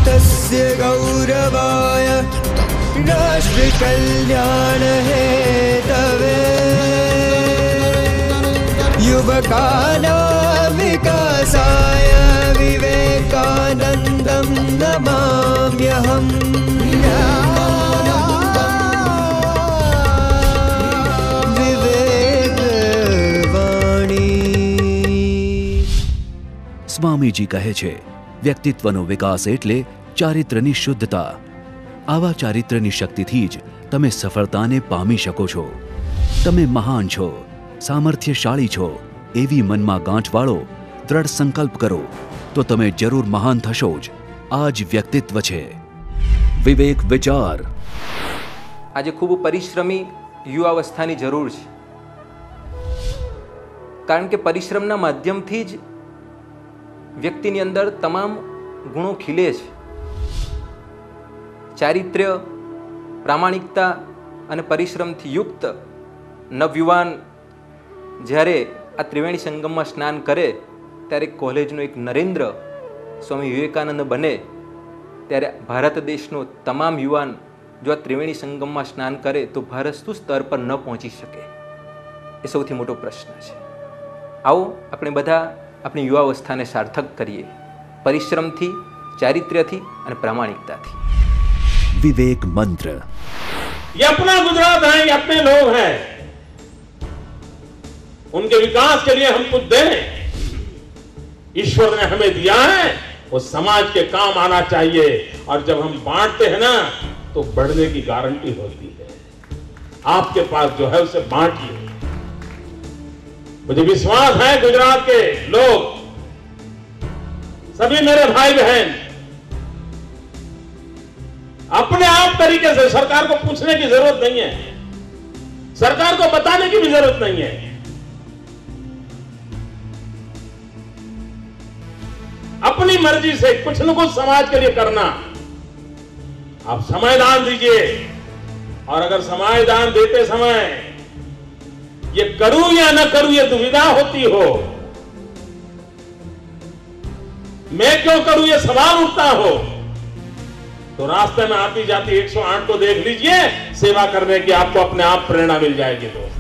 भारतस्य गौरवाय राष्ट्र कल्याण हेतवे युवकानां विकासाय विवेकानन्दं नमाम्यहम्। સ્વામીજી કહે છે, વ્યક્તિત્વનો વિકાસ એટલે ચારિત્ર્યની શુદ્ધતા. આવા ચારિત્ર્યની શક્તિથી જ તમે સફળતાને પામી શકો છો. તમે મહાન છો, સામર્થ્યશાળી છો એવી મનમાં ગાંઠ વાળો, દ્રઢ સંકલ્પ કરો તો તમે જરૂર મહાન થશો જ. આ જ વ્યક્તિત્વ છે. વિવેક વિચાર. આજે ખૂબ પરિશ્રમી યુવાવસ્થાની જરૂર છે, કારણ કે પરિશ્રમના માધ્યમથી જ વ્યક્તિની અંદર તમામ ગુણો ખીલે છે. ચારિત્ર્ય, પ્રામાણિકતા અને પરિશ્રમથી યુક્ત નવયુવાન જ્યારે આ ત્રિવેણી સંગમમાં સ્નાન કરે ત્યારે કોલેજનો એક નરેન્દ્ર સ્વામી વિવેકાનંદ બને, ત્યારે ભારત દેશનો તમામ યુવાન જો આ ત્રિવેણી સંગમમાં સ્નાન કરે તો ભારત શું સ્તર પર ન પહોંચી શકે? એ સૌથી મોટો પ્રશ્ન છે. આવો આપણે બધા अपनी युवावस्था ने सार्थक करिए, परिश्रमथी, चारित्र्यथी और प्रामाणिकताथी। विवेक मंत्र। ये अपना गुजरात है, ये अपने लोग हैं, उनके विकास के लिए हम कुछ दें। ईश्वर ने हमें दिया है, वो समाज के काम आना चाहिए, और जब हम बांटते हैं ना तो बढ़ने की गारंटी होती है। आपके पास जो है उसे बांटिए। मुझे विश्वास है गुजरात के लोग, सभी मेरे भाई बहन अपने आप तरीके से, सरकार को पूछने की जरूरत नहीं है, सरकार को बताने की भी जरूरत नहीं है, अपनी मर्जी से कुछ न कुछ समाज के लिए करना। आप समय दान दीजिए, और अगर समय दान देते समय ये करूं या न करूं ये दुविधा होती हो, मैं क्यों करूं ये सवाल उठता हो, तो रास्ते में आती जाती 108 को देख लीजिए, सेवा करने की आपको अपने आप प्रेरणा मिल जाएगी दोस्त।